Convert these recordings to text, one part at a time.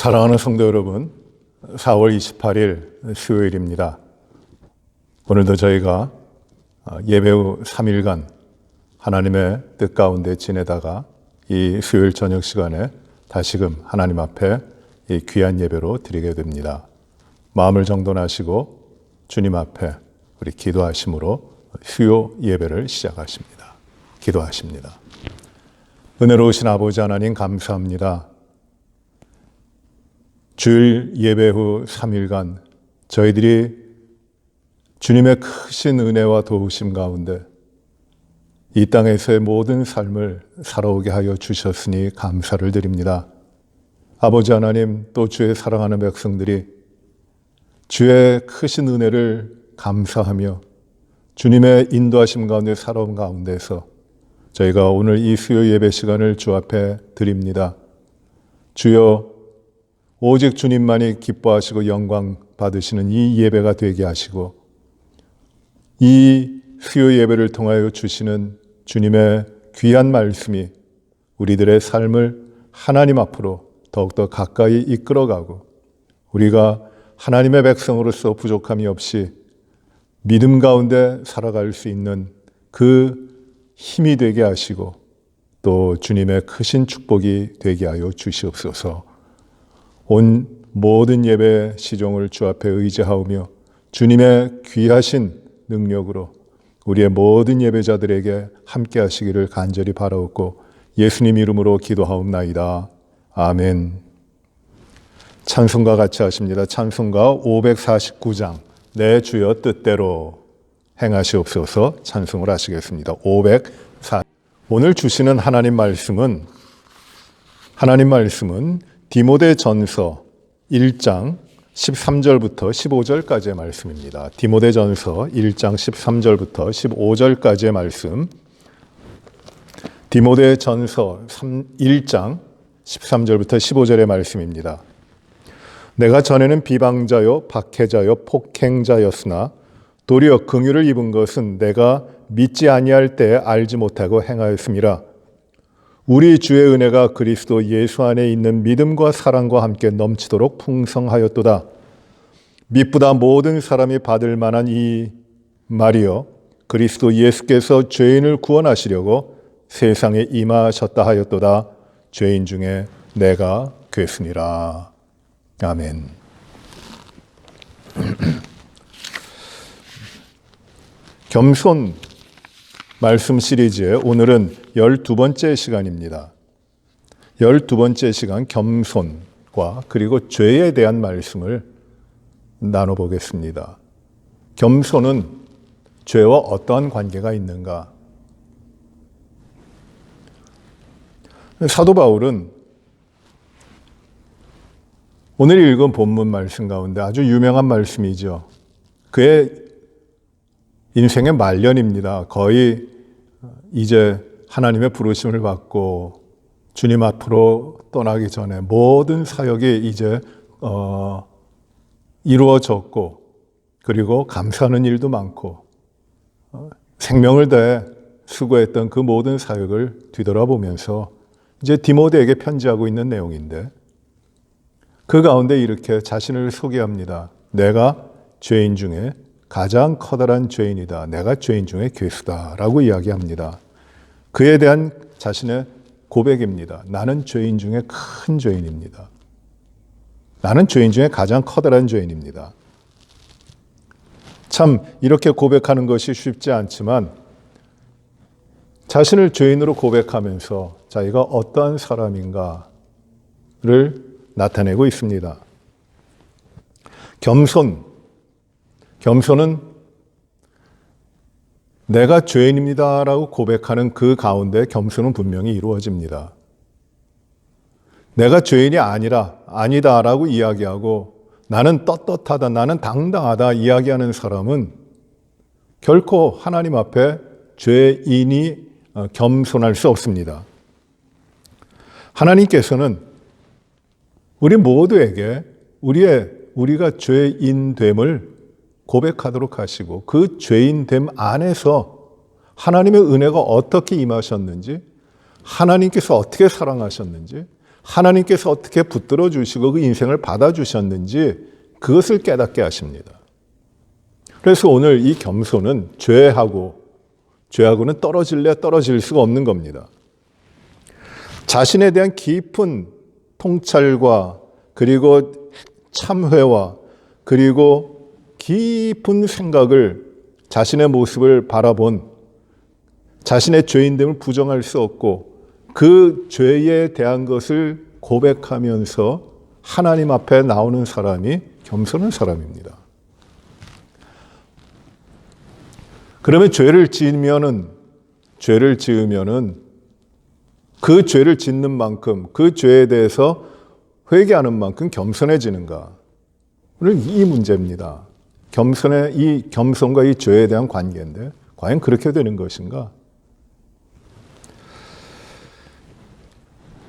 사랑하는 성도 여러분, 4월 28일 수요일입니다. 오늘도 저희가 예배 후 3일간 하나님의 뜻 가운데 지내다가 이 수요일 저녁 시간에 다시금 하나님 앞에 이 귀한 예배로 드리게 됩니다. 마음을 정돈하시고 주님 앞에 우리 기도하심으로 수요 예배를 시작하십니다. 기도하십니다. 은혜로우신 아버지 하나님 감사합니다. 주일 예배 후 3일간 저희들이 주님의 크신 은혜와 도우심 가운데 이 땅에서의 모든 삶을 살아오게 하여 주셨으니 감사를 드립니다. 아버지 하나님, 또 주의 사랑하는 백성들이 주의 크신 은혜를 감사하며 주님의 인도하심 가운데 살아온 가운데서 저희가 오늘 이 수요 예배 시간을 주 앞에 드립니다. 주여, 오직 주님만이 기뻐하시고 영광 받으시는 이 예배가 되게 하시고 이 수요 예배를 통하여 주시는 주님의 귀한 말씀이 우리들의 삶을 하나님 앞으로 더욱더 가까이 이끌어가고 우리가 하나님의 백성으로서 부족함이 없이 믿음 가운데 살아갈 수 있는 그 힘이 되게 하시고 또 주님의 크신 축복이 되게 하여 주시옵소서. 온 모든 예배 시종을 주 앞에 의지하오며 주님의 귀하신 능력으로 우리의 모든 예배자들에게 함께 하시기를 간절히 바라옵고 예수님 이름으로 기도하옵나이다. 아멘. 찬송가 같이 하십니다. 찬송가 549장 내 주여 뜻대로 행하시옵소서 찬송을 하시겠습니다. 504. 오늘 주시는 하나님 말씀은 디모데전서 1장 13절부터 15절까지의 말씀입니다. 디모데전서 1장 13절부터 15절까지의 말씀. 디모데전서 1장 13절부터 15절의 말씀입니다. 내가 전에는 비방자요 박해자요 폭행자였으나 도리어 긍휼을 입은 것은 내가 믿지 아니할 때에 알지 못하고 행하였음이라. 우리 주의 은혜가 그리스도 예수 안에 있는 믿음과 사랑과 함께 넘치도록 풍성하였도다. 믿보다 모든 사람이 받을 만한 이 말이여, 그리스도 예수께서 죄인을 구원하시려고 세상에 임하셨다 하였도다. 죄인 중에 내가 괴순이라. 아멘. 겸손 말씀 시리즈의 오늘은 12번째 시간입니다. 12번째 시간 겸손과 그리고 죄에 대한 말씀을 나눠보겠습니다. 겸손은 죄와 어떠한 관계가 있는가? 사도 바울은 오늘 읽은 본문 말씀 가운데 아주 유명한 말씀이죠. 그의 인생의 말년입니다. 거의 이제 하나님의 부르심을 받고 주님 앞으로 떠나기 전에 모든 사역이 이제 이루어졌고 그리고 감사하는 일도 많고 생명을 다해 수고했던 그 모든 사역을 뒤돌아보면서 이제 디모데에게 편지하고 있는 내용인데 그 가운데 이렇게 자신을 소개합니다. 내가 죄인 중에 가장 커다란 죄인이다. 내가 죄인 중에 괴수다라고 이야기합니다. 그에 대한 자신의 고백입니다. 나는 죄인 중에 큰 죄인입니다. 나는 죄인 중에 가장 커다란 죄인입니다. 참 이렇게 고백하는 것이 쉽지 않지만 자신을 죄인으로 고백하면서 자기가 어떠한 사람인가를 나타내고 있습니다. 겸손은 내가 죄인입니다라고 고백하는 그 가운데 겸손은 분명히 이루어집니다. 내가 죄인이 아니다라고 이야기하고 나는 떳떳하다, 나는 당당하다 이야기하는 사람은 결코 하나님 앞에 죄인이 겸손할 수 없습니다. 하나님께서는 우리 모두에게 우리가 죄인됨을 고백하도록 하시고 그 죄인됨 안에서 하나님의 은혜가 어떻게 임하셨는지, 하나님께서 어떻게 사랑하셨는지, 하나님께서 어떻게 붙들어 주시고 그 인생을 받아주셨는지 그것을 깨닫게 하십니다. 그래서 오늘 이 겸손은 죄하고는 떨어질 수가 없는 겁니다. 자신에 대한 깊은 통찰과 그리고 참회와 그리고 깊은 생각을 자신의 모습을 바라본 자신의 죄인됨을 부정할 수 없고 그 죄에 대한 것을 고백하면서 하나님 앞에 나오는 사람이 겸손한 사람입니다. 그러면 죄를 지으면은 그 죄를 짓는 만큼 그 죄에 대해서 회개하는 만큼 겸손해지는가? 이 문제입니다. 이 겸손과 이 죄에 대한 관계인데 과연 그렇게 되는 것인가?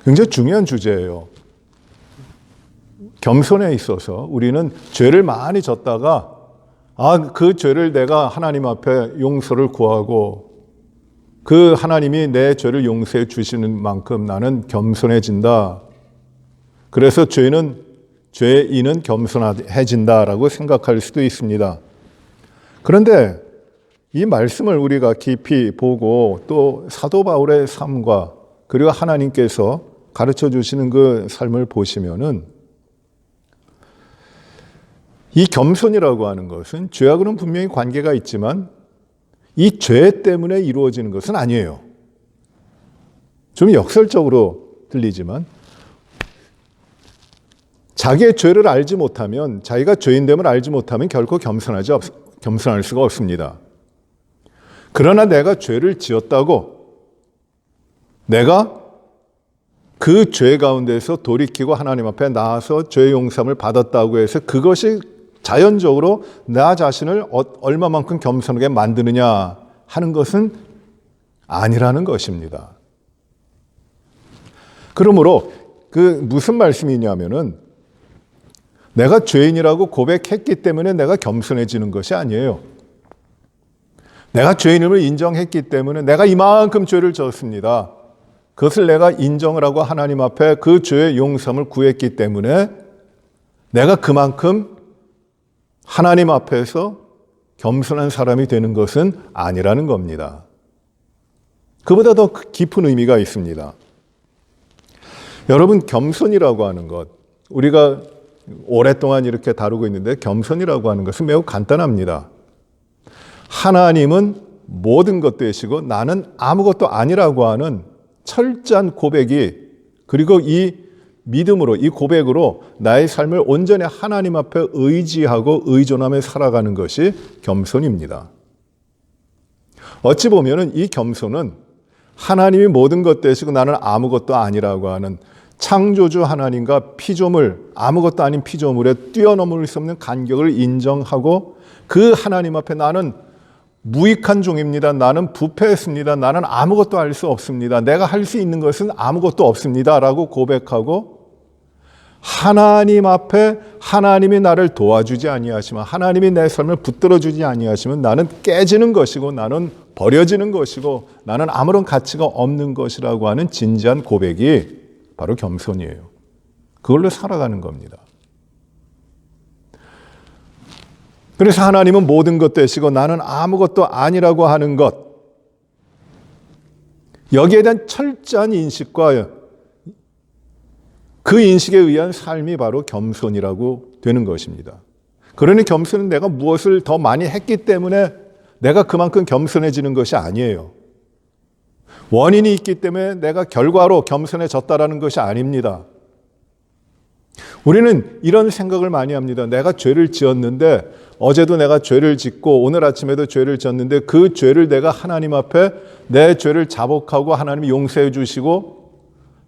굉장히 중요한 주제예요. 겸손에 있어서 우리는 죄를 많이 졌다가 그 죄를 내가 하나님 앞에 용서를 구하고 그 하나님이 내 죄를 용서해 주시는 만큼 나는 겸손해진다. 그래서 죄인은 겸손해진다라고 생각할 수도 있습니다. 그런데 이 말씀을 우리가 깊이 보고 또 사도 바울의 삶과 그리고 하나님께서 가르쳐 주시는 그 삶을 보시면은 이 겸손이라고 하는 것은 죄하고는 분명히 관계가 있지만 이 죄 때문에 이루어지는 것은 아니에요. 좀 역설적으로 들리지만 자기의 죄를 알지 못하면 자기가 죄인됨을 알지 못하면 결코 겸손할 수가 없습니다. 그러나 내가 죄를 지었다고 내가 그 죄 가운데서 돌이키고 하나님 앞에 나와서 죄 용서함을 받았다고 해서 그것이 자연적으로 나 자신을 얼마만큼 겸손하게 만드느냐 하는 것은 아니라는 것입니다. 그러므로 무슨 말씀이냐면은 내가 죄인이라고 고백했기 때문에 내가 겸손해지는 것이 아니에요. 내가 죄인임을 인정했기 때문에 내가 이만큼 죄를 졌습니다. 그것을 내가 인정을 하고 하나님 앞에 그 죄의 용서함을 구했기 때문에 내가 그만큼 하나님 앞에서 겸손한 사람이 되는 것은 아니라는 겁니다. 그보다 더 깊은 의미가 있습니다. 여러분, 겸손이라고 하는 것, 우리가 오랫동안 이렇게 다루고 있는데 겸손이라고 하는 것은 매우 간단합니다. 하나님은 모든 것 되시고 나는 아무것도 아니라고 하는 철저한 고백이 그리고 이 믿음으로 이 고백으로 나의 삶을 온전히 하나님 앞에 의지하고 의존하며 살아가는 것이 겸손입니다. 어찌 보면 이 겸손은 하나님이 모든 것 되시고 나는 아무것도 아니라고 하는 창조주 하나님과 피조물, 아무것도 아닌 피조물에 뛰어넘을 수 없는 간격을 인정하고 그 하나님 앞에 나는 무익한 종입니다. 나는 부패했습니다. 나는 아무것도 할 수 없습니다. 내가 할 수 있는 것은 아무것도 없습니다. 라고 고백하고 하나님 앞에 하나님이 나를 도와주지 아니하시면 하나님이 내 삶을 붙들어주지 아니하시면 나는 깨지는 것이고 나는 버려지는 것이고 나는 아무런 가치가 없는 것이라고 하는 진지한 고백이 바로 겸손이에요. 그걸로 살아가는 겁니다. 그래서 하나님은 모든 것 되시고 나는 아무것도 아니라고 하는 것, 여기에 대한 철저한 인식과 그 인식에 의한 삶이 바로 겸손이라고 되는 것입니다. 그러니 겸손은 내가 무엇을 더 많이 했기 때문에 내가 그만큼 겸손해지는 것이 아니에요. 원인이 있기 때문에 내가 결과로 겸손해졌다라는 것이 아닙니다. 우리는 이런 생각을 많이 합니다. 내가 죄를 지었는데 어제도 내가 죄를 짓고 오늘 아침에도 죄를 지었는데 그 죄를 내가 하나님 앞에 내 죄를 자복하고 하나님이 용서해 주시고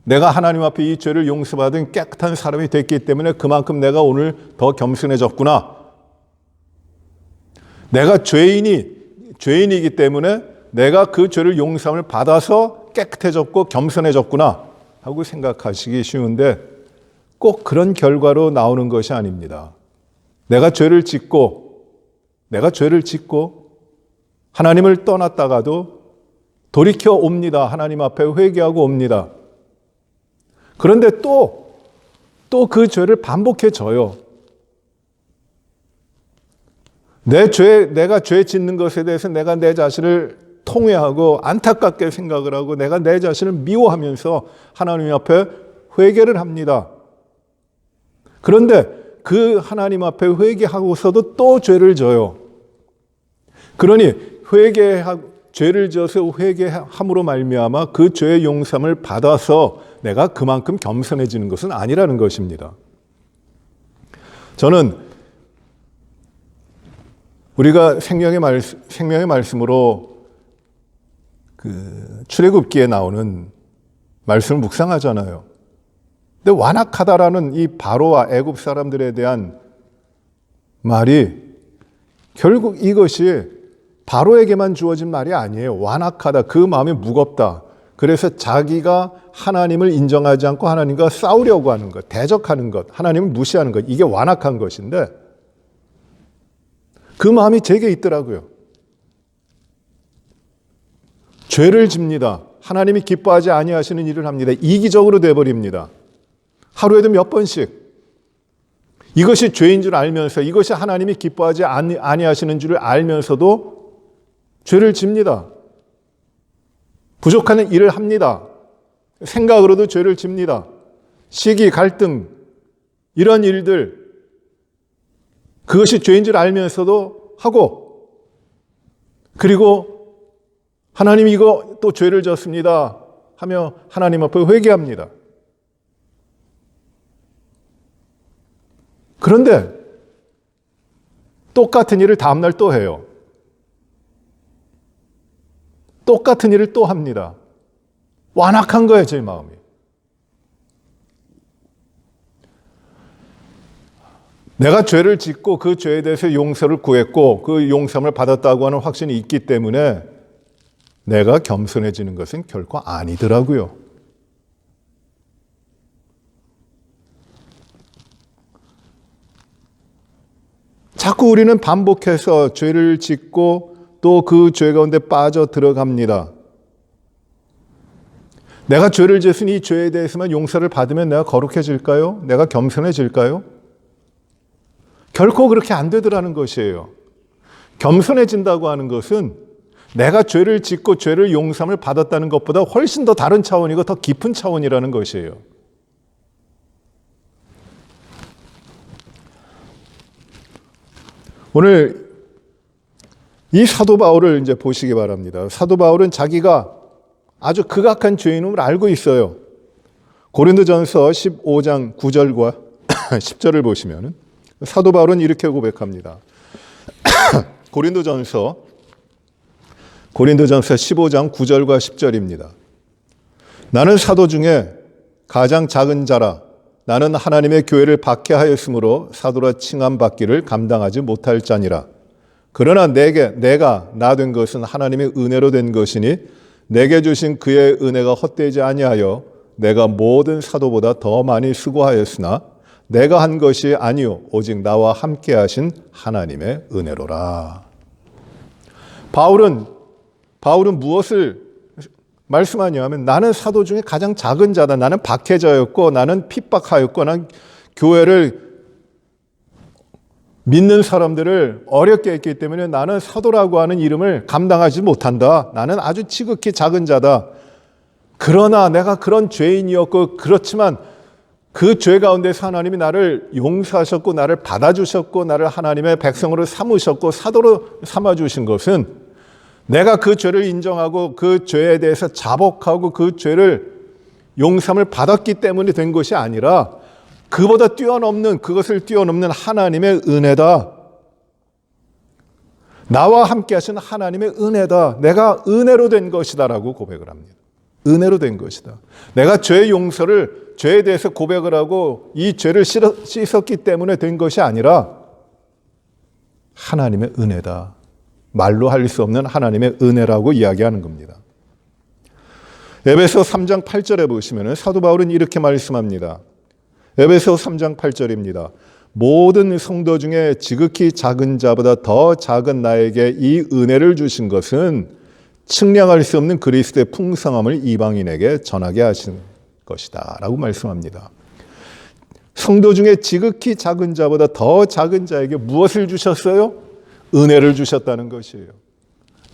내가 하나님 앞에 이 죄를 용서받은 깨끗한 사람이 됐기 때문에 그만큼 내가 오늘 더 겸손해졌구나. 내가 죄인이기 때문에 내가 그 죄를 용서함을 받아서 깨끗해졌고 겸손해졌구나 하고 생각하시기 쉬운데 꼭 그런 결과로 나오는 것이 아닙니다. 내가 죄를 짓고 하나님을 떠났다가도 돌이켜 옵니다. 하나님 앞에 회개하고 옵니다. 그런데 또 그 죄를 반복해 져요. 내가 죄 짓는 것에 대해서 내가 내 자신을 통회하고 안타깝게 생각을 하고 내가 내 자신을 미워하면서 하나님 앞에 회개를 합니다. 그런데 그 하나님 앞에 회개하고서도 또 죄를 져요. 그러니 죄를 져서 회개함으로 말미암아 그 죄의 용서를 받아서 내가 그만큼 겸손해지는 것은 아니라는 것입니다. 저는 우리가 생명의 말씀으로 그 출애굽기에 나오는 말씀을 묵상하잖아요. 근데 완악하다라는 이 바로와 애굽 사람들에 대한 말이 결국 이것이 바로에게만 주어진 말이 아니에요. 완악하다. 그 마음이 무겁다. 그래서 자기가 하나님을 인정하지 않고 하나님과 싸우려고 하는 것, 대적하는 것, 하나님을 무시하는 것, 이게 완악한 것인데 그 마음이 제게 있더라고요. 죄를 집니다. 하나님이 기뻐하지 아니하시는 일을 합니다. 이기적으로 돼버립니다. 하루에도 몇 번씩 이것이 죄인 줄 알면서 이것이 하나님이 기뻐하지 아니하시는 줄을 알면서도 죄를 집니다. 부족한 일을 합니다. 생각으로도 죄를 집니다. 시기, 갈등, 이런 일들, 그것이 죄인 줄 알면서도 하고, 그리고 하나님 이거 또 죄를 졌습니다 하며 하나님 앞에 회개합니다. 그런데 똑같은 일을 다음날 또 해요. 똑같은 일을 또 합니다. 완악한 거예요, 제 마음이. 내가 죄를 짓고 그 죄에 대해서 용서를 구했고 그 용서를 받았다고 하는 확신이 있기 때문에 내가 겸손해지는 것은 결코 아니더라고요. 자꾸 우리는 반복해서 죄를 짓고 또 그 죄 가운데 빠져 들어갑니다. 내가 죄를 짓으니 이 죄에 대해서만 용서를 받으면 내가 거룩해질까요? 내가 겸손해질까요? 결코 그렇게 안 되더라는 것이에요. 겸손해진다고 하는 것은 내가 죄를 짓고 죄를 용서를 받았다는 것보다 훨씬 더 다른 차원이고 더 깊은 차원이라는 것이에요. 오늘 이 사도 바울을 이제 보시기 바랍니다. 사도 바울은 자기가 아주 극악한 죄인임을 알고 있어요. 고린도전서 15장 9절과 10절을 보시면 사도 바울은 이렇게 고백합니다. 고린도전서 15장 9절과 10절입니다. 나는 사도 중에 가장 작은 자라. 나는 하나님의 교회를 박해하였으므로 사도라 칭함받기를 감당하지 못할 자니라. 그러나 내가 나 된 것은 하나님의 은혜로 된 것이니 내게 주신 그의 은혜가 헛되지 아니하여 내가 모든 사도보다 더 많이 수고하였으나 내가 한 것이 아니요 오직 나와 함께 하신 하나님의 은혜로라. 바울은 무엇을 말씀하냐 하면 나는 사도 중에 가장 작은 자다. 나는 박해자였고 나는 핍박하였고 난 교회를 믿는 사람들을 어렵게 했기 때문에 나는 사도라고 하는 이름을 감당하지 못한다. 나는 아주 지극히 작은 자다. 그러나 내가 그런 죄인이었고 그렇지만 그 죄 가운데서 하나님이 나를 용서하셨고 나를 받아주셨고 나를 하나님의 백성으로 삼으셨고 사도로 삼아주신 것은 내가 그 죄를 인정하고 그 죄에 대해서 자복하고 그 죄를 용서를 받았기 때문에 된 것이 아니라 그것을 뛰어넘는 하나님의 은혜다. 나와 함께 하신 하나님의 은혜다. 내가 은혜로 된 것이다 라고 고백을 합니다. 은혜로 된 것이다. 내가 죄의 용서를 죄에 대해서 고백을 하고 이 죄를 씻었기 때문에 된 것이 아니라 하나님의 은혜다. 말로 할 수 없는 하나님의 은혜라고 이야기하는 겁니다. 에베소 3장 8절에 보시면 사도 바울은 이렇게 말씀합니다. 에베소 3장 8절입니다. 모든 성도 중에 지극히 작은 자보다 더 작은 나에게 이 은혜를 주신 것은 측량할 수 없는 그리스도의 풍성함을 이방인에게 전하게 하신 것이다 라고 말씀합니다. 성도 중에 지극히 작은 자보다 더 작은 자에게 무엇을 주셨어요? 은혜를 주셨다는 것이에요.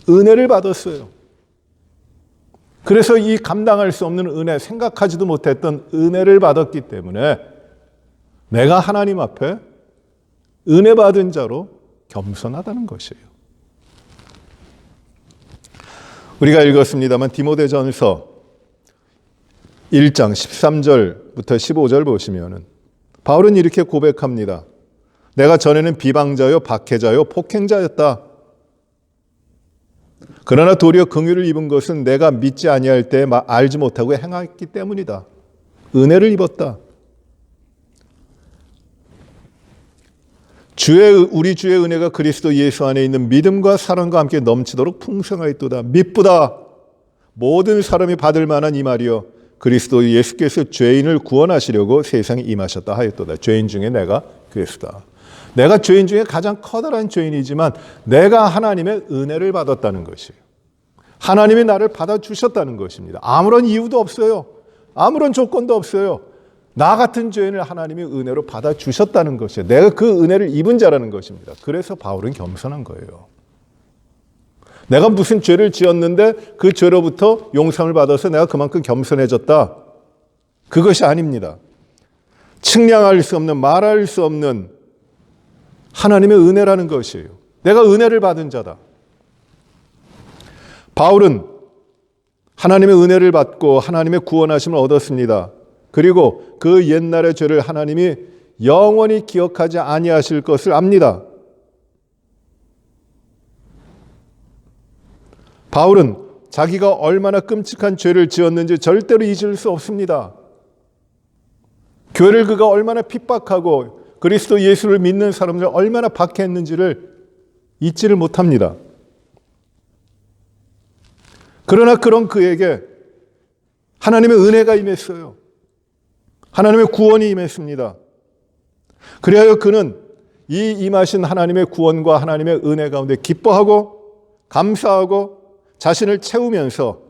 은혜를 받았어요. 그래서 이 감당할 수 없는 은혜, 생각하지도 못했던 은혜를 받았기 때문에 내가 하나님 앞에 은혜 받은 자로 겸손하다는 것이에요. 우리가 읽었습니다만 디모데전서 1장 13절부터 15절 보시면은 바울은 이렇게 고백합니다. 내가 전에는 비방자요, 박해자요, 폭행자였다. 그러나 도리어 긍휼을 입은 것은 내가 믿지 아니할 때 알지 못하고 행했기 때문이다. 은혜를 입었다. 우리 주의 은혜가 그리스도 예수 안에 있는 믿음과 사랑과 함께 넘치도록 풍성하였도다. 미쁘다. 모든 사람이 받을 만한 이 말이여. 그리스도 예수께서 죄인을 구원하시려고 세상에 임하셨다 하였도다. 죄인 중에 내가 그리스도다. 내가 죄인 중에 가장 커다란 죄인이지만 내가 하나님의 은혜를 받았다는 것이에요. 하나님이 나를 받아주셨다는 것입니다. 아무런 이유도 없어요. 아무런 조건도 없어요. 나 같은 죄인을 하나님이 은혜로 받아주셨다는 것이에요. 내가 그 은혜를 입은 자라는 것입니다. 그래서 바울은 겸손한 거예요. 내가 무슨 죄를 지었는데 그 죄로부터 용서를 받아서 내가 그만큼 겸손해졌다. 그것이 아닙니다. 측량할 수 없는, 말할 수 없는 하나님의 은혜라는 것이에요. 내가 은혜를 받은 자다. 바울은 하나님의 은혜를 받고 하나님의 구원하심을 얻었습니다. 그리고 그 옛날의 죄를 하나님이 영원히 기억하지 아니하실 것을 압니다. 바울은 자기가 얼마나 끔찍한 죄를 지었는지 절대로 잊을 수 없습니다. 교회를 그가 얼마나 핍박하고 그리스도 예수를 믿는 사람들 얼마나 박해했는지를 잊지를 못합니다. 그러나 그런 그에게 하나님의 은혜가 임했어요. 하나님의 구원이 임했습니다. 그리하여 그는 이 임하신 하나님의 구원과 하나님의 은혜 가운데 기뻐하고 감사하고 자신을 채우면서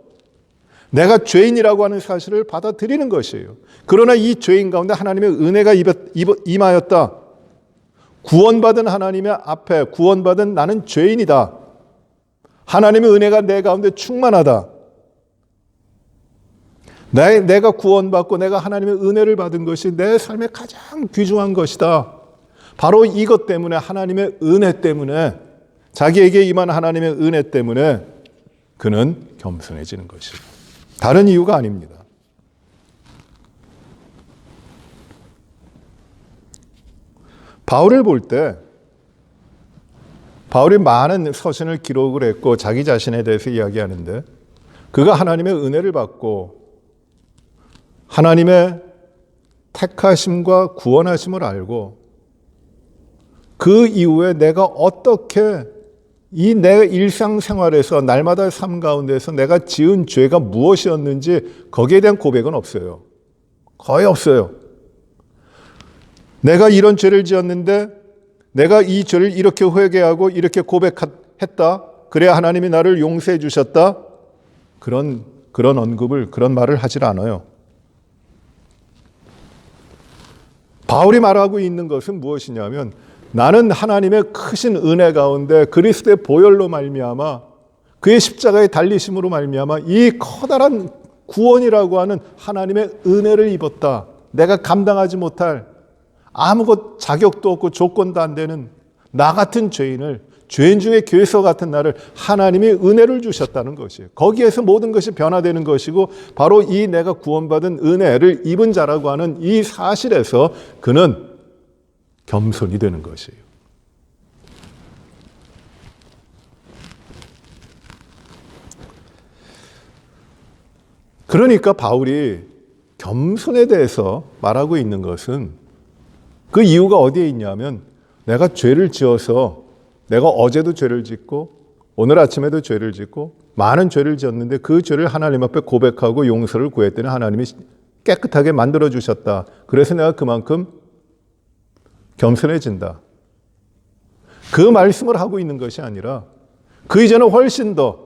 내가 죄인이라고 하는 사실을 받아들이는 것이에요. 그러나 이 죄인 가운데 하나님의 은혜가 임하였다. 구원받은 하나님의 앞에 구원받은 나는 죄인이다. 하나님의 은혜가 내 가운데 충만하다. 내가 구원받고 내가 하나님의 은혜를 받은 것이 내 삶의 가장 귀중한 것이다. 바로 이것 때문에 하나님의 은혜 때문에 자기에게 임한 하나님의 은혜 때문에 그는 겸손해지는 것이에요. 다른 이유가 아닙니다. 바울을 볼 때 바울이 많은 서신을 기록을 했고 자기 자신에 대해서 이야기하는데 그가 하나님의 은혜를 받고 하나님의 택하심과 구원하심을 알고 그 이후에 내가 어떻게 이 내 일상생활에서 날마다 삶 가운데서 내가 지은 죄가 무엇이었는지 거기에 대한 고백은 없어요. 거의 없어요. 내가 이런 죄를 지었는데 내가 이 죄를 이렇게 회개하고 이렇게 고백했다. 그래야 하나님이 나를 용서해 주셨다. 그런 언급을, 그런 말을 하질 않아요. 바울이 말하고 있는 것은 무엇이냐면 나는 하나님의 크신 은혜 가운데 그리스도의 보혈로 말미암아 그의 십자가의 달리심으로 말미암아 이 커다란 구원이라고 하는 하나님의 은혜를 입었다. 내가 감당하지 못할 아무것 자격도 없고 조건도 안 되는 나 같은 죄인을 죄인 중에 괴서 같은 나를 하나님이 은혜를 주셨다는 것이에요. 거기에서 모든 것이 변화되는 것이고 바로 이 내가 구원받은 은혜를 입은 자라고 하는 이 사실에서 그는 겸손이 되는 것이에요. 그러니까 바울이 겸손에 대해서 말하고 있는 것은 그 이유가 어디에 있냐면 내가 죄를 지어서 내가 어제도 죄를 짓고 오늘 아침에도 죄를 짓고 많은 죄를 지었는데 그 죄를 하나님 앞에 고백하고 용서를 구했더니 하나님이 깨끗하게 만들어 주셨다. 그래서 내가 그만큼 겸손해진다. 그 말씀을 하고 있는 것이 아니라 그 이전에 훨씬 더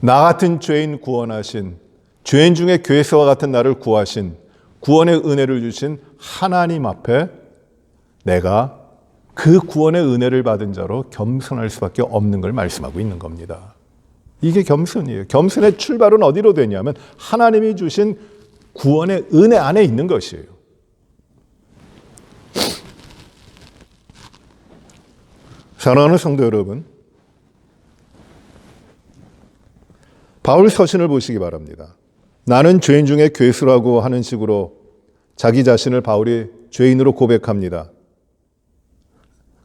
나 같은 죄인 구원하신 죄인 중에 괴수와 같은 나를 구하신, 구원의 은혜를 주신 하나님 앞에 내가 그 구원의 은혜를 받은 자로 겸손할 수밖에 없는 걸 말씀하고 있는 겁니다. 이게 겸손이에요. 겸손의 출발은 어디로 되냐면 하나님이 주신 구원의 은혜 안에 있는 것이에요. 사랑하는 성도 여러분, 바울 서신을 보시기 바랍니다. 나는 죄인 중에 괴수라고 하는 식으로 자기 자신을 바울이 죄인으로 고백합니다.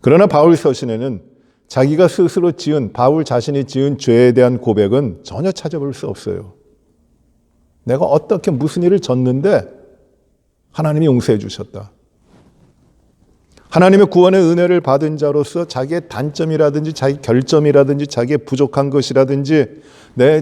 그러나 바울 서신에는 자기가 스스로 지은, 바울 자신이 지은 죄에 대한 고백은 전혀 찾아볼 수 없어요. 내가 어떻게 무슨 일을 졌는데 하나님이 용서해 주셨다. 하나님의 구원의 은혜를 받은 자로서 자기의 단점이라든지 자기 결점이라든지 자기의 부족한 것이라든지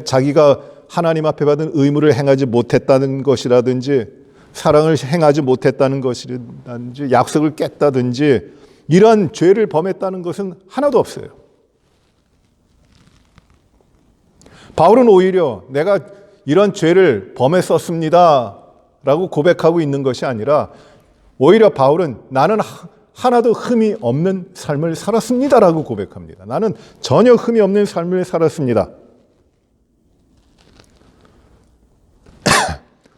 자기가 하나님 앞에 받은 의무를 행하지 못했다는 것이라든지 사랑을 행하지 못했다는 것이라든지 약속을 깼다든지 이런 죄를 범했다는 것은 하나도 없어요. 바울은 오히려 내가 이런 죄를 범했었습니다 라고 고백하고 있는 것이 아니라 오히려 바울은 나는 하나도 흠이 없는 삶을 살았습니다 라고 고백합니다. 나는 전혀 흠이 없는 삶을 살았습니다.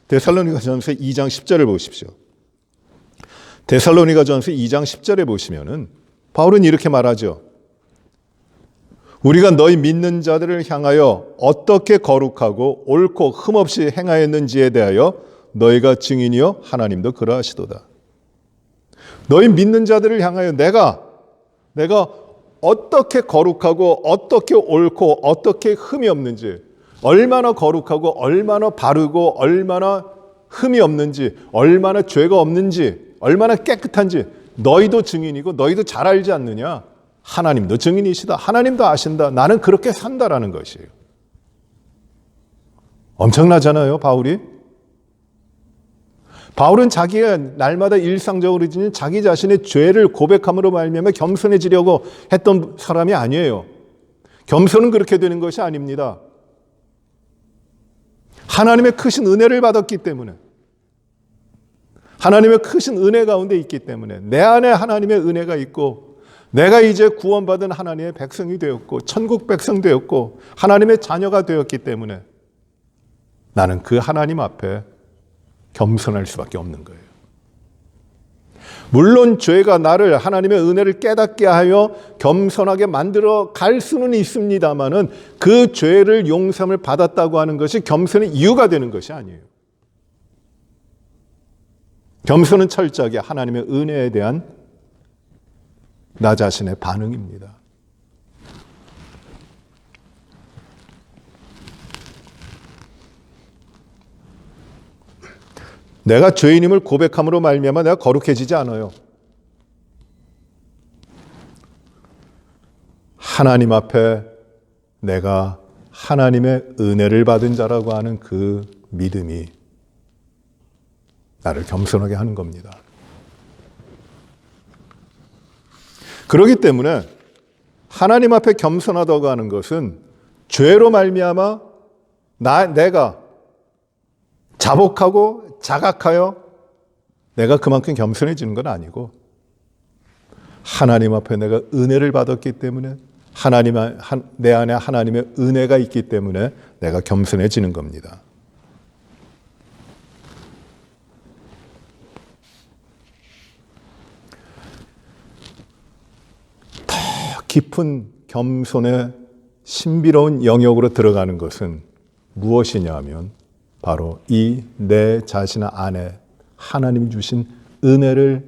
데살로니가전서 2장 10절을 보십시오. 데살로니가전서 2장 10절에 보시면은 바울은 이렇게 말하죠. 우리가 너희 믿는 자들을 향하여 어떻게 거룩하고 옳고 흠없이 행하였는지에 대하여 너희가 증인이요 하나님도 그러하시도다. 너희 믿는 자들을 향하여 내가 어떻게 거룩하고 어떻게 옳고 어떻게 흠이 없는지, 얼마나 거룩하고 얼마나 바르고 얼마나 흠이 없는지, 얼마나 죄가 없는지, 얼마나 깨끗한지 너희도 증인이고 너희도 잘 알지 않느냐? 하나님도 증인이시다. 하나님도 아신다. 나는 그렇게 산다라는 것이에요. 엄청나잖아요, 바울이. 바울은 자기가 날마다 일상적으로 지닌 자기 자신의 죄를 고백함으로 말미암아 겸손해지려고 했던 사람이 아니에요. 겸손은 그렇게 되는 것이 아닙니다. 하나님의 크신 은혜를 받았기 때문에, 하나님의 크신 은혜 가운데 있기 때문에, 내 안에 하나님의 은혜가 있고 내가 이제 구원받은 하나님의 백성이 되었고 천국 백성 되었고 하나님의 자녀가 되었기 때문에 나는 그 하나님 앞에 겸손할 수밖에 없는 거예요. 물론 죄가 나를 하나님의 은혜를 깨닫게 하여 겸손하게 만들어 갈 수는 있습니다만은 그 죄를 용서함을 받았다고 하는 것이 겸손의 이유가 되는 것이 아니에요. 겸손은 철저하게 하나님의 은혜에 대한 나 자신의 반응입니다. 내가 죄인임을 고백함으로 말미암아 내가 거룩해지지 않아요. 하나님 앞에 내가 하나님의 은혜를 받은 자라고 하는 그 믿음이 나를 겸손하게 하는 겁니다. 그렇기 때문에 하나님 앞에 겸손하다고 하는 것은 죄로 말미암아 내가 자복하고 자각하여 내가 그만큼 겸손해지는 건 아니고 하나님 앞에 내가 은혜를 받았기 때문에 내 안에 하나님의 은혜가 있기 때문에 내가 겸손해지는 겁니다. 더 깊은 겸손의 신비로운 영역으로 들어가는 것은 무엇이냐 하면 바로 이 내 자신 안에 하나님이 주신 은혜를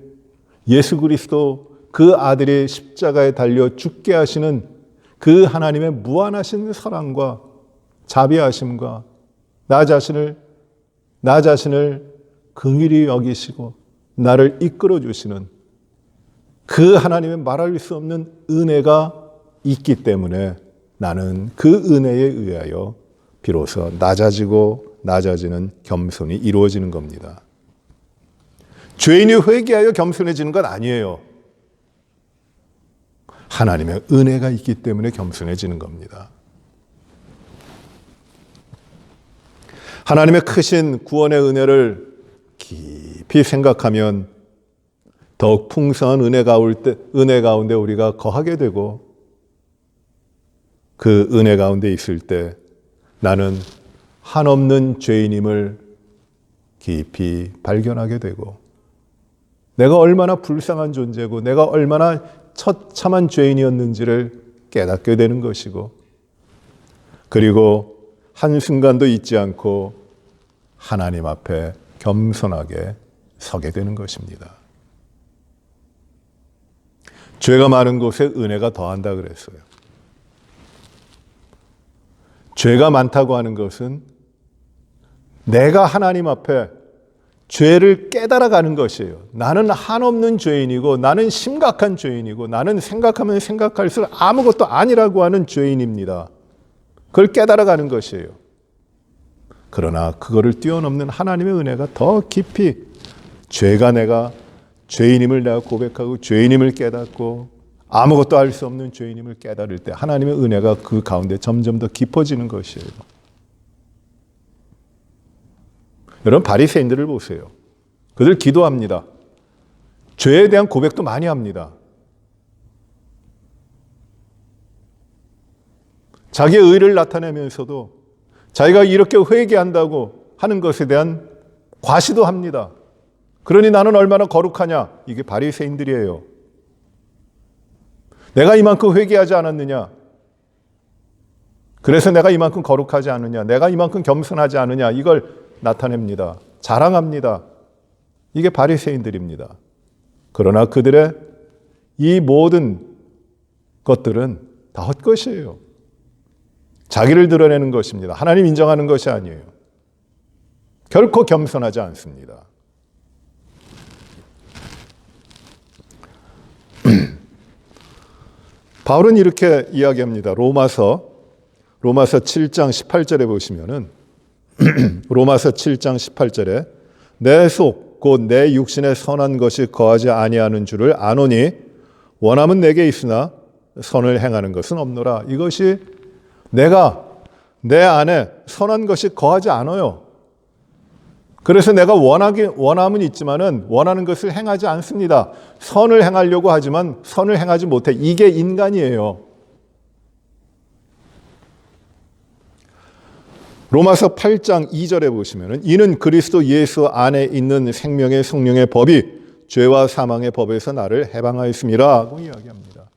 예수 그리스도 그 아들이 십자가에 달려 죽게 하시는 그 하나님의 무한하신 사랑과 자비하심과 나 자신을 긍휼히 여기시고 나를 이끌어 주시는 그 하나님의 말할 수 없는 은혜가 있기 때문에 나는 그 은혜에 의하여 비로소 낮아지는 겸손이 이루어지는 겁니다. 죄인이 회개하여 겸손해지는 건 아니에요. 하나님의 은혜가 있기 때문에 겸손해지는 겁니다. 하나님의 크신 구원의 은혜를 깊이 생각하면 더욱 풍성한 은혜 가운데 우리가 거하게 되고, 그 은혜 가운데 있을 때 나는 한없는 죄인임을 깊이 발견하게 되고, 내가 얼마나 불쌍한 존재고 내가 얼마나 처참한 죄인이었는지를 깨닫게 되는 것이고, 그리고 한순간도 잊지 않고 하나님 앞에 겸손하게 서게 되는 것입니다. 죄가 많은 곳에 은혜가 더한다 그랬어요. 죄가 많다고 하는 것은 내가 하나님 앞에 죄를 깨달아가는 것이에요. 나는 한없는 죄인이고, 나는 심각한 죄인이고, 나는 생각하면 생각할수록 아무것도 아니라고 하는 죄인입니다. 그걸 깨달아가는 것이에요. 그러나 그거를 뛰어넘는 하나님의 은혜가 더 깊이, 내가 죄인임을 내가 고백하고 죄인임을 깨닫고 아무것도 알 수 없는 죄인임을 깨달을 때 하나님의 은혜가 그 가운데 점점 더 깊어지는 것이에요. 여러분, 바리새인들을 보세요. 그들 기도합니다. 죄에 대한 고백도 많이 합니다. 자기의 의를 나타내면서도 자기가 이렇게 회개한다고 하는 것에 대한 과시도 합니다. 그러니 나는 얼마나 거룩하냐? 이게 바리새인들이에요. 내가 이만큼 회개하지 않았느냐? 그래서 내가 이만큼 거룩하지 않느냐? 내가 이만큼 겸손하지 않느냐? 이걸 나타냅니다. 자랑합니다. 이게 바리새인들입니다. 그러나 그들의 이 모든 것들은 다 헛것이에요. 자기를 드러내는 것입니다. 하나님 인정하는 것이 아니에요. 결코 겸손하지 않습니다. 바울은 이렇게 이야기합니다. 로마서 7장 18절에 보시면은 로마서 7장 18절에 내 속 곧 내 육신에 선한 것이 거하지 아니하는 줄을 아노니 원함은 내게 있으나 선을 행하는 것은 없노라. 이것이 내가 내 안에 선한 것이 거하지 않아요. 그래서 내가 원함은 있지만은 원하는 것을 행하지 않습니다. 선을 행하려고 하지만 선을 행하지 못해. 이게 인간이에요. 로마서 8장 2절에 보시면은 이는 그리스도 예수 안에 있는 생명의 성령의 법이 죄와 사망의 법에서 나를 해방하였음이라고 이야기합니다.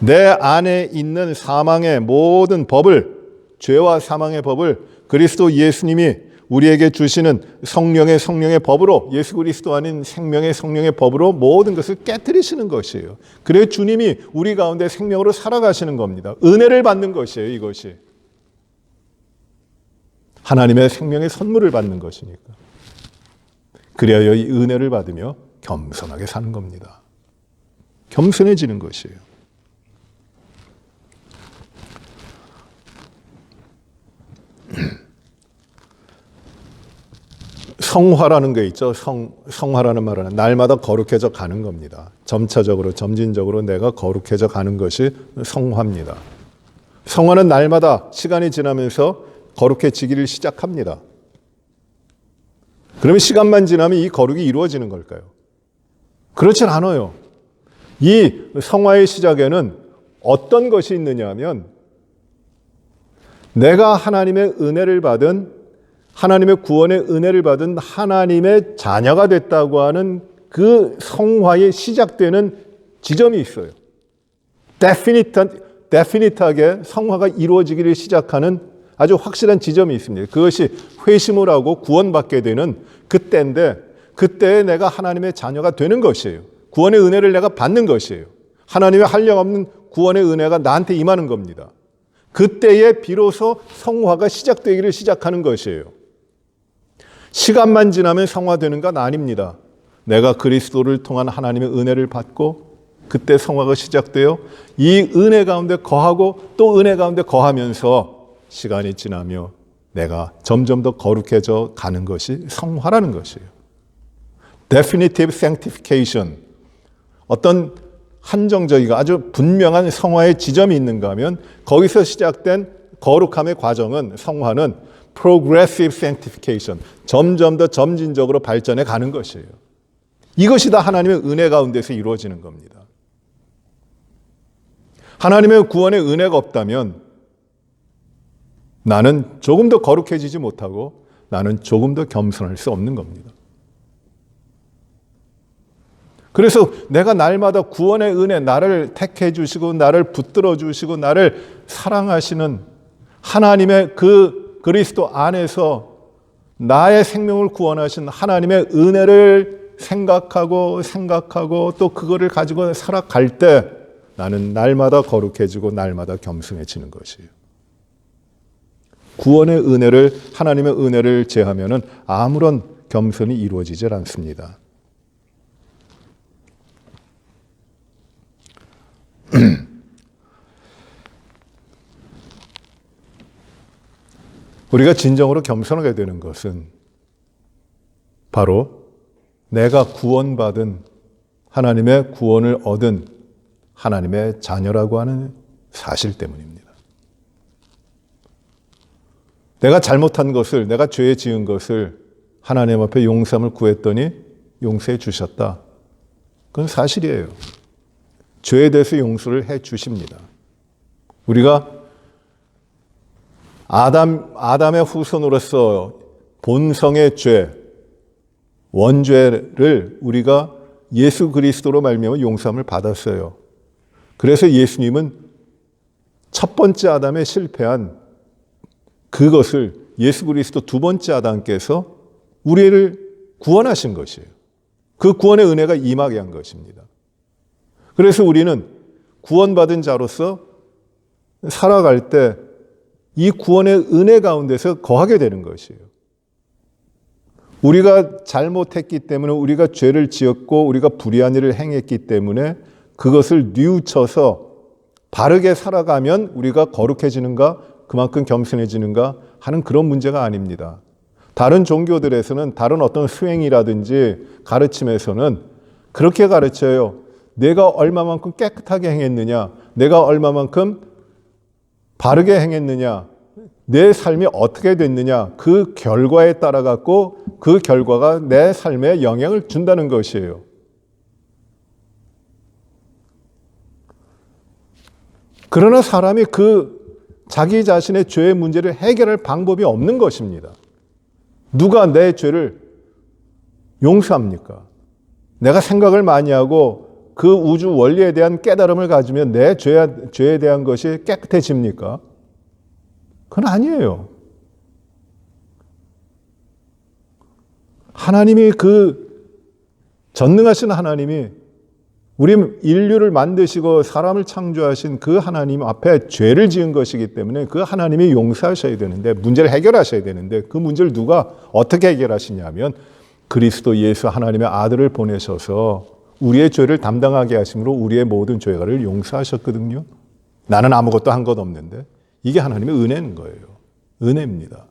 내 안에 있는 사망의 모든 법을, 죄와 사망의 법을 그리스도 예수님이 우리에게 주시는 성령의 법으로, 예수 그리스도 아닌 생명의 성령의 법으로 모든 것을 깨뜨리시는 것이에요. 그래서 주님이 우리 가운데 생명으로 살아가시는 겁니다. 은혜를 받는 것이에요, 이것이. 하나님의 생명의 선물을 받는 것이니까. 그래야 이 은혜를 받으며 겸손하게 사는 겁니다. 겸손해지는 것이에요. 성화라는 게 있죠. 성화라는 말은 날마다 거룩해져 가는 겁니다. 점차적으로, 점진적으로 내가 거룩해져 가는 것이 성화입니다. 성화는 날마다 시간이 지나면서 거룩해지기를 시작합니다. 그러면 시간만 지나면 이 거룩이 이루어지는 걸까요? 그렇진 않아요. 이 성화의 시작에는 어떤 것이 있느냐 하면 내가 하나님의 은혜를 받은, 하나님의 구원의 은혜를 받은 하나님의 자녀가 됐다고 하는 그 성화의 시작되는 지점이 있어요. 데피니트하게 성화가 이루어지기를 시작하는 아주 확실한 지점이 있습니다. 그것이 회심을 하고 구원받게 되는 그때인데, 그때에 내가 하나님의 자녀가 되는 것이에요. 구원의 은혜를 내가 받는 것이에요. 하나님의 한량없는 구원의 은혜가 나한테 임하는 겁니다. 그때에 비로소 성화가 시작되기를 시작하는 것이에요. 시간만 지나면 성화되는 건 아닙니다. 내가 그리스도를 통한 하나님의 은혜를 받고 그때 성화가 시작되어 이 은혜 가운데 거하고 또 은혜 가운데 거하면서 시간이 지나며 내가 점점 더 거룩해져 가는 것이 성화라는 것이에요. Definitive sanctification. 어떤 한정적이고 아주 분명한 성화의 지점이 있는가 하면 거기서 시작된 거룩함의 과정은, 성화는 progressive sanctification, 점점 더 점진적으로 발전해 가는 것이에요. 이것이 다 하나님의 은혜 가운데서 이루어지는 겁니다. 하나님의 구원의 은혜가 없다면 나는 조금 더 거룩해지지 못하고 나는 조금 더 겸손할 수 없는 겁니다. 그래서 내가 날마다 구원의 은혜, 나를 택해 주시고 나를 붙들어 주시고 나를 사랑하시는 하나님의 그 그리스도 안에서 나의 생명을 구원하신 하나님의 은혜를 생각하고 또 그거를 가지고 살아갈 때 나는 날마다 거룩해지고 날마다 겸손해지는 것이에요. 구원의 은혜를, 하나님의 은혜를 제하면은 아무런 겸손이 이루어지질 않습니다. 우리가 진정으로 겸손하게 되는 것은 바로 내가 구원받은 하나님의 구원을 얻은 하나님의 자녀라고 하는 사실 때문입니다. 내가 잘못한 것을, 내가 죄에 지은 것을 하나님 앞에 용서함을 구했더니 용서해 주셨다. 그건 사실이에요. 죄에 대해서 용서를 해 주십니다. 우리가 아담의 후손으로서 본성의 죄, 원죄를 우리가 예수 그리스도로 말미암아 용서함을 받았어요. 그래서 예수님은 첫 번째 아담에 실패한 그것을 예수 그리스도 두 번째 아담께서 우리를 구원하신 것이에요. 그 구원의 은혜가 임하게 한 것입니다. 그래서 우리는 구원받은 자로서 살아갈 때 이 구원의 은혜 가운데서 거하게 되는 것이에요. 우리가 잘못했기 때문에, 우리가 죄를 지었고 우리가 불의한 일을 행했기 때문에 그것을 뉘우쳐서 바르게 살아가면 우리가 거룩해지는가, 그만큼 겸손해지는가 하는 그런 문제가 아닙니다. 다른 종교들에서는, 다른 어떤 수행이라든지 가르침에서는 그렇게 가르쳐요. 내가 얼마만큼 깨끗하게 행했느냐, 내가 얼마만큼 바르게 행했느냐, 내 삶이 어떻게 됐느냐, 그 결과에 따라 갖고 그 결과가 내 삶에 영향을 준다는 것이에요. 그러나 사람이 그 자기 자신의 죄의 문제를 해결할 방법이 없는 것입니다. 누가 내 죄를 용서합니까? 내가 생각을 많이 하고 그 우주 원리에 대한 깨달음을 가지면 내 죄에 대한 것이 깨끗해집니까? 그건 아니에요. 하나님이, 그 전능하신 하나님이 우리 인류를 만드시고 사람을 창조하신 그 하나님 앞에 죄를 지은 것이기 때문에 그 하나님이 용서하셔야 되는데, 문제를 해결하셔야 되는데, 그 문제를 누가 어떻게 해결하시냐면 그리스도 예수 하나님의 아들을 보내셔서 우리의 죄를 담당하게 하심으로 우리의 모든 죄가를 용서하셨거든요. 나는 아무것도 한 것 없는데. 이게 하나님의 은혜인 거예요. 은혜입니다.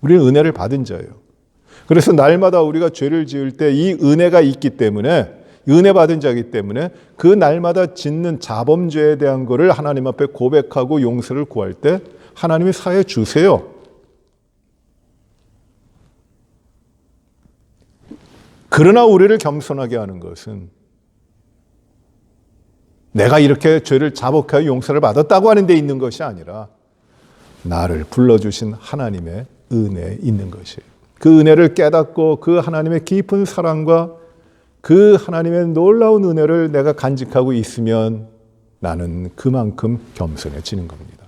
우리는 은혜를 받은 자예요. 그래서 날마다 우리가 죄를 지을 때 이 은혜가 있기 때문에, 은혜 받은 자이기 때문에 그 날마다 짓는 자범죄에 대한 거를 하나님 앞에 고백하고 용서를 구할 때 하나님이 사해 주세요. 그러나 우리를 겸손하게 하는 것은 내가 이렇게 죄를 자복하여 용서를 받았다고 하는 데 있는 것이 아니라 나를 불러주신 하나님의 은혜에 있는 것이에요. 그 은혜를 깨닫고 그 하나님의 깊은 사랑과 그 하나님의 놀라운 은혜를 내가 간직하고 있으면 나는 그만큼 겸손해지는 겁니다.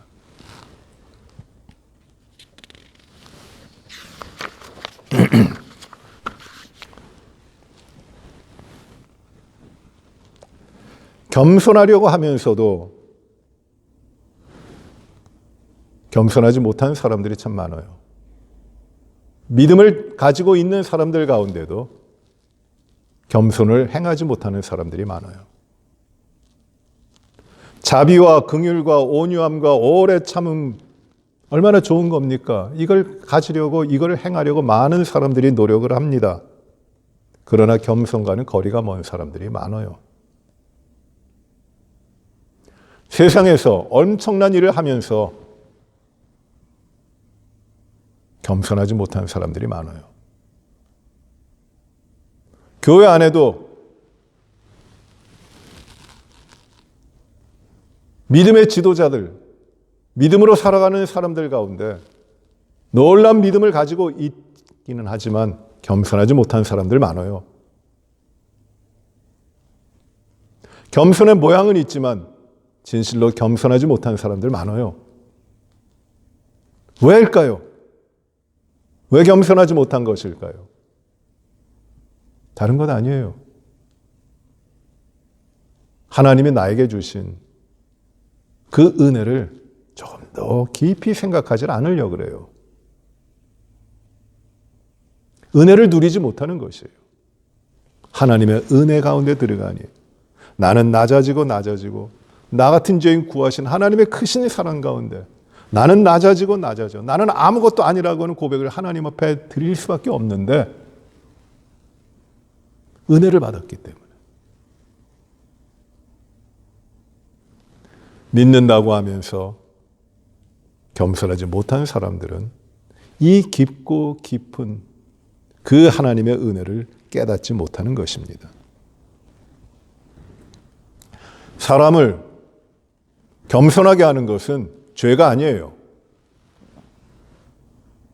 겸손하려고 하면서도 겸손하지 못한 사람들이 참 많아요. 믿음을 가지고 있는 사람들 가운데도 겸손을 행하지 못하는 사람들이 많아요. 자비와 긍휼과 온유함과 오래 참음, 얼마나 좋은 겁니까? 이걸 가지려고, 이걸 행하려고 많은 사람들이 노력을 합니다. 그러나 겸손과는 거리가 먼 사람들이 많아요. 세상에서 엄청난 일을 하면서 겸손하지 못한 사람들이 많아요. 교회 안에도 믿음의 지도자들, 믿음으로 살아가는 사람들 가운데 놀라운 믿음을 가지고 있기는 하지만 겸손하지 못한 사람들 많아요. 겸손의 모양은 있지만 진실로 겸손하지 못한 사람들 많아요. 왜일까요? 왜 겸손하지 못한 것일까요? 다른 것 아니에요. 하나님이 나에게 주신 그 은혜를 조금 더 깊이 생각하지 않으려고 그래요. 은혜를 누리지 못하는 것이에요. 하나님의 은혜 가운데 들어가니 나는 낮아지고 나 같은 죄인 구하신 하나님의 크신 사랑 가운데 나는 낮아져. 나는 아무것도 아니라고 하는 고백을 하나님 앞에 드릴 수밖에 없는데 은혜를 받았기 때문에. 믿는다고 하면서 겸손하지 못한 사람들은 이 깊고 깊은 그 하나님의 은혜를 깨닫지 못하는 것입니다. 사람을 겸손하게 하는 것은 죄가 아니에요.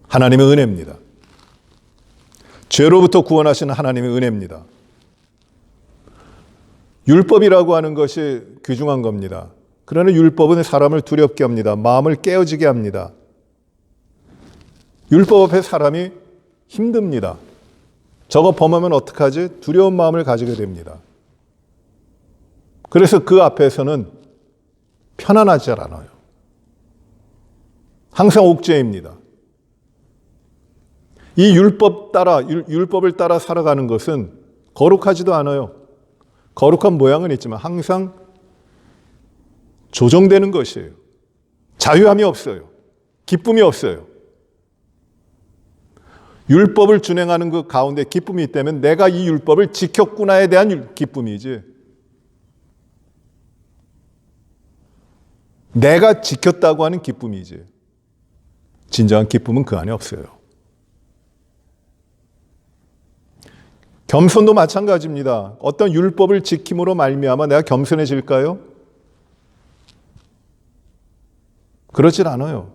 하나님의 은혜입니다. 죄로부터 구원하시는 하나님의 은혜입니다. 율법이라고 하는 것이 귀중한 겁니다. 그러나 율법은 사람을 두렵게 합니다. 마음을 깨어지게 합니다. 율법 앞에 사람이 힘듭니다. 저거 범하면 어떡하지? 두려운 마음을 가지게 됩니다. 그래서 그 앞에서는 편안하지 않아요. 항상 옥죄입니다. 이 율법을 따라 살아가는 것은 거룩하지도 않아요. 거룩한 모양은 있지만 항상 조정되는 것이에요. 자유함이 없어요. 기쁨이 없어요. 율법을 준행하는 그 가운데 기쁨이 있다면 내가 이 율법을 지켰구나에 대한 기쁨이지, 내가 지켰다고 하는 기쁨이지 진정한 기쁨은 그 안에 없어요. 겸손도 마찬가지입니다. 어떤 율법을 지킴으로 말미암아 내가 겸손해질까요? 그렇진 않아요.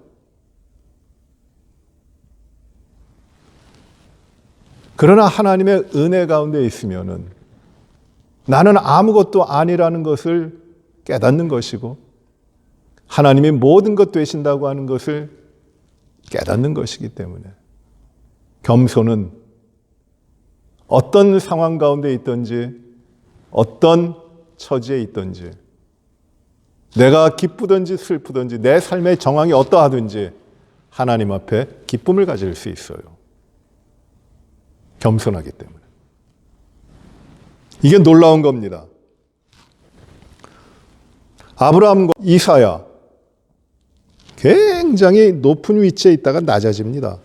그러나 하나님의 은혜 가운데 있으면은 나는 아무것도 아니라는 것을 깨닫는 것이고 하나님이 모든 것 되신다고 하는 것을 깨닫는 것이기 때문에 겸손은 어떤 상황 가운데 있든지 어떤 처지에 있든지 내가 기쁘든지 슬프든지 내 삶의 정황이 어떠하든지 하나님 앞에 기쁨을 가질 수 있어요. 겸손하기 때문에. 이게 놀라운 겁니다. 아브라함과 이사야 굉장히 높은 위치에 있다가 낮아집니다.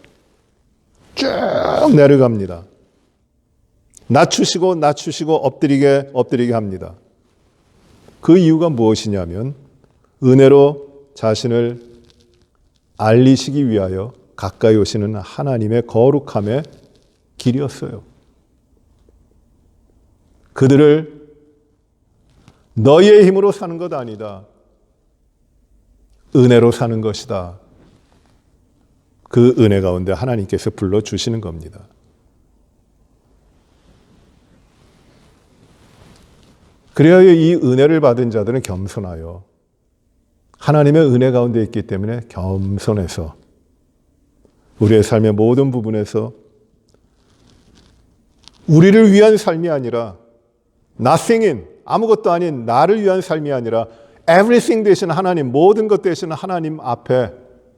쭉 내려갑니다. 낮추시고 엎드리게 합니다. 그 이유가 무엇이냐면 은혜로 자신을 알리시기 위하여 가까이 오시는 하나님의 거룩함의 길이었어요. 그들을 너희의 힘으로 사는 것 아니다. 은혜로 사는 것이다. 그 은혜 가운데 하나님께서 불러주시는 겁니다. 그래야 이 은혜를 받은 자들은 겸손하여 하나님의 은혜 가운데 있기 때문에 겸손해서 우리의 삶의 모든 부분에서 우리를 위한 삶이 아니라 nothing in, 아무것도 아닌 나를 위한 삶이 아니라 everything 되신 하나님, 모든 것 되신 하나님 앞에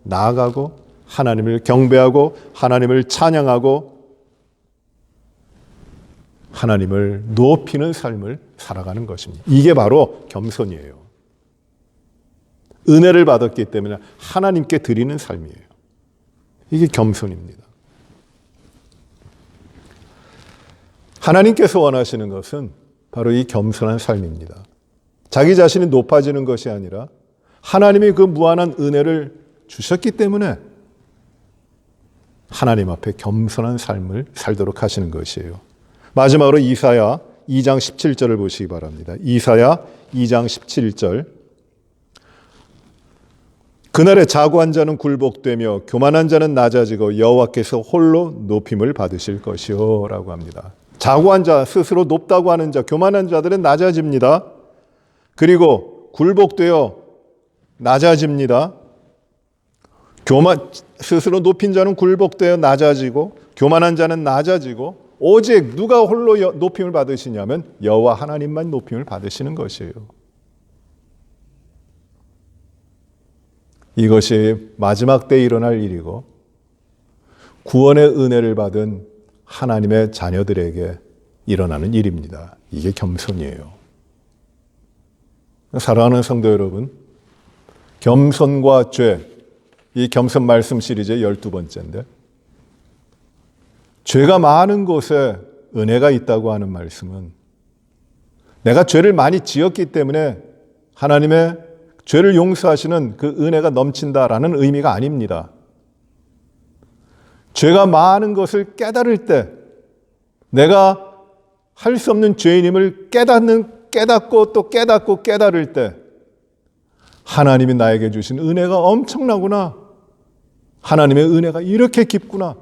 나아가고 하나님을 경배하고 하나님을 찬양하고 하나님을 높이는 삶을 살아가는 것입니다. 이게 바로 겸손이에요. 은혜를 받았기 때문에 하나님께 드리는 삶이에요. 이게 겸손입니다. 하나님께서 원하시는 것은 바로 이 겸손한 삶입니다. 자기 자신이 높아지는 것이 아니라 하나님이 그 무한한 은혜를 주셨기 때문에 하나님 앞에 겸손한 삶을 살도록 하시는 것이에요. 마지막으로 이사야 2장 17절을 보시기 바랍니다. 이사야 2장 17절. 그날에 자고한 자는 굴복되며 교만한 자는 낮아지고 여호와께서 홀로 높임을 받으실 것이요 라고 합니다. 자고한 자, 스스로 높다고 하는 자, 교만한 자들은 낮아집니다. 그리고 굴복되어 낮아집니다. 스스로 높인 자는 굴복되어 낮아지고 교만한 자는 낮아지고 오직 누가 홀로 높임을 받으시냐면 여호와 하나님만 높임을 받으시는 것이에요. 이것이 마지막 때에 일어날 일이고 구원의 은혜를 받은 하나님의 자녀들에게 일어나는 일입니다. 이게 겸손이에요. 사랑하는 성도 여러분, 겸손과 죄, 이 겸손 말씀 시리즈의 12번째인데 죄가 많은 곳에 은혜가 있다고 하는 말씀은 내가 죄를 많이 지었기 때문에 하나님의 죄를 용서하시는 그 은혜가 넘친다라는 의미가 아닙니다. 죄가 많은 것을 깨달을 때 내가 할 수 없는 죄인임을 깨닫고 또 깨닫고 깨달을 때 하나님이 나에게 주신 은혜가 엄청나구나. 하나님의 은혜가 이렇게 깊구나.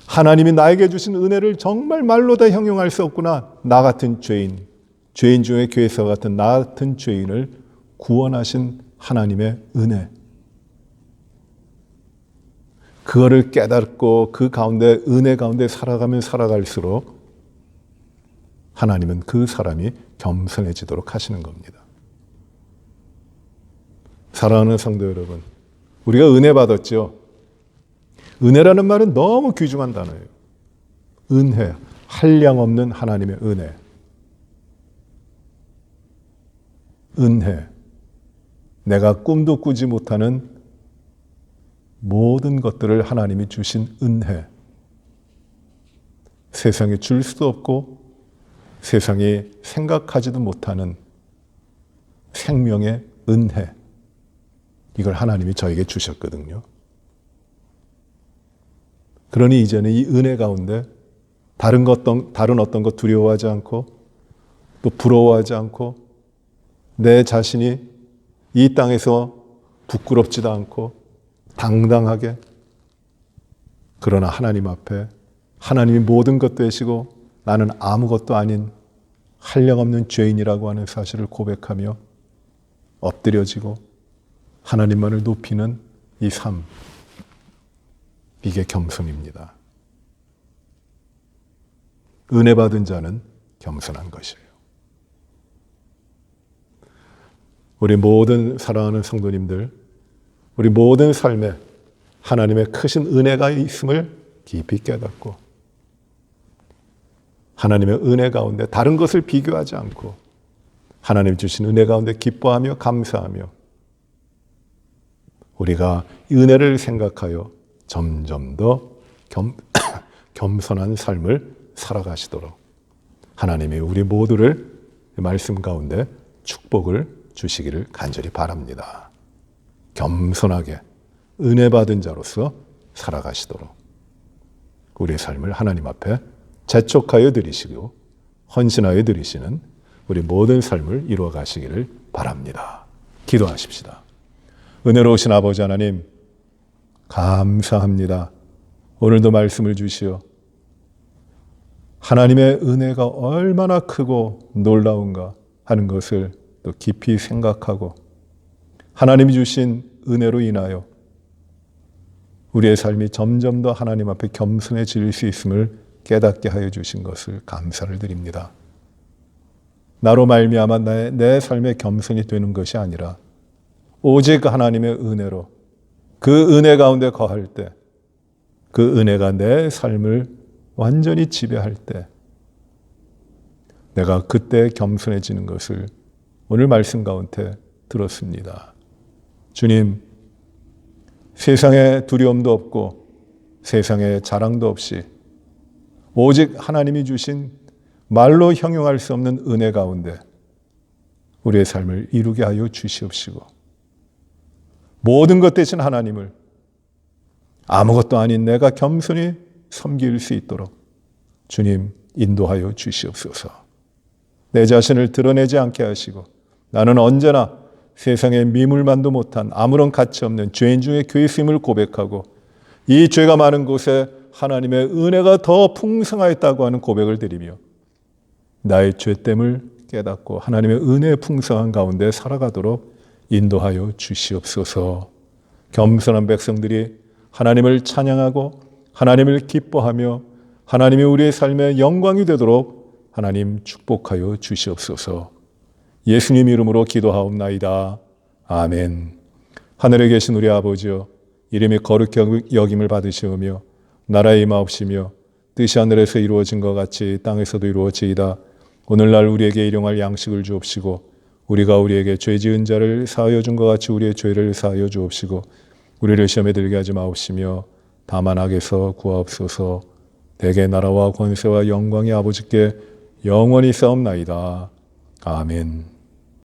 하나님이 나에게 주신 은혜를 정말 말로 다 형용할 수 없구나. 나 같은 죄인 중에 교회에서 같은 나 같은 죄인을 구원하신 하나님의 은혜. 그거를 깨닫고 그 가운데 은혜 가운데 살아가면 살아갈수록 하나님은 그 사람이 겸손해지도록 하시는 겁니다. 사랑하는 성도 여러분, 우리가 은혜 받았죠. 은혜라는 말은 너무 귀중한 단어예요. 은혜, 한량없는 하나님의 은혜. 은혜, 내가 꿈도 꾸지 못하는 모든 것들을 하나님이 주신 은혜. 세상에 줄 수도 없고 세상이 생각하지도 못하는 생명의 은혜. 이걸 하나님이 저에게 주셨거든요. 그러니 이제는 이 은혜 가운데 다른 어떤 것 두려워하지 않고 또 부러워하지 않고 내 자신이 이 땅에서 부끄럽지도 않고 당당하게 그러나 하나님 앞에 하나님이 모든 것 되시고 나는 아무것도 아닌 한량없는 죄인이라고 하는 사실을 고백하며 엎드려지고 하나님만을 높이는 이 삶, 이게 겸손입니다. 은혜 받은 자는 겸손한 것이에요. 우리 모든 사랑하는 성도님들, 우리 모든 삶에 하나님의 크신 은혜가 있음을 깊이 깨닫고 하나님의 은혜 가운데 다른 것을 비교하지 않고 하나님 주신 은혜 가운데 기뻐하며 감사하며 우리가 은혜를 생각하여 점점 더 겸손한 삶을 살아가시도록 하나님이 우리 모두를 말씀 가운데 축복을 주시기를 간절히 바랍니다. 겸손하게 은혜 받은 자로서 살아가시도록 우리의 삶을 하나님 앞에 재촉하여 드리시고 헌신하여 드리시는 우리 모든 삶을 이루어 가시기를 바랍니다. 기도하십시다. 은혜로우신 아버지 하나님, 감사합니다. 오늘도 말씀을 주시어 하나님의 은혜가 얼마나 크고 놀라운가 하는 것을 또 깊이 생각하고 하나님이 주신 은혜로 인하여 우리의 삶이 점점 더 하나님 앞에 겸손해질 수 있음을 깨닫게 하여 주신 것을 감사를 드립니다. 나로 말미암아 내 삶의 겸손이 되는 것이 아니라 오직 하나님의 은혜로 그 은혜 가운데 거할 때 그 은혜가 내 삶을 완전히 지배할 때 내가 그때 겸손해지는 것을 오늘 말씀 가운데 들었습니다. 주님, 세상에 두려움도 없고 세상에 자랑도 없이 오직 하나님이 주신 말로 형용할 수 없는 은혜 가운데 우리의 삶을 이루게 하여 주시옵시고 모든 것 대신 하나님을 아무것도 아닌 내가 겸손히 섬길 수 있도록 주님 인도하여 주시옵소서. 내 자신을 드러내지 않게 하시고 나는 언제나 세상에 미물만도 못한 아무런 가치 없는 죄인 중에 죄 있음을 고백하고 이 죄가 많은 곳에 하나님의 은혜가 더 풍성하였다고 하는 고백을 드리며 나의 죄됨을 깨닫고 하나님의 은혜의 풍성한 가운데 살아가도록 인도하여 주시옵소서. 겸손한 백성들이 하나님을 찬양하고 하나님을 기뻐하며 하나님이 우리의 삶에 영광이 되도록 하나님 축복하여 주시옵소서. 예수님 이름으로 기도하옵나이다. 아멘. 하늘에 계신 우리 아버지여, 이름이 거룩히 여김을 받으시오며 나라의 임하옵시며 뜻이 하늘에서 이루어진 것 같이 땅에서도 이루어지이다. 오늘날 우리에게 일용할 양식을 주옵시고 우리가 우리에게 죄 지은 자를 사하여 준 것 같이 우리의 죄를 사하여 주옵시고 우리를 시험에 들게 하지 마옵시며 다만 악에서 구하옵소서. 대개 나라와 권세와 영광이 아버지께 영원히 싸움나이다. 아멘.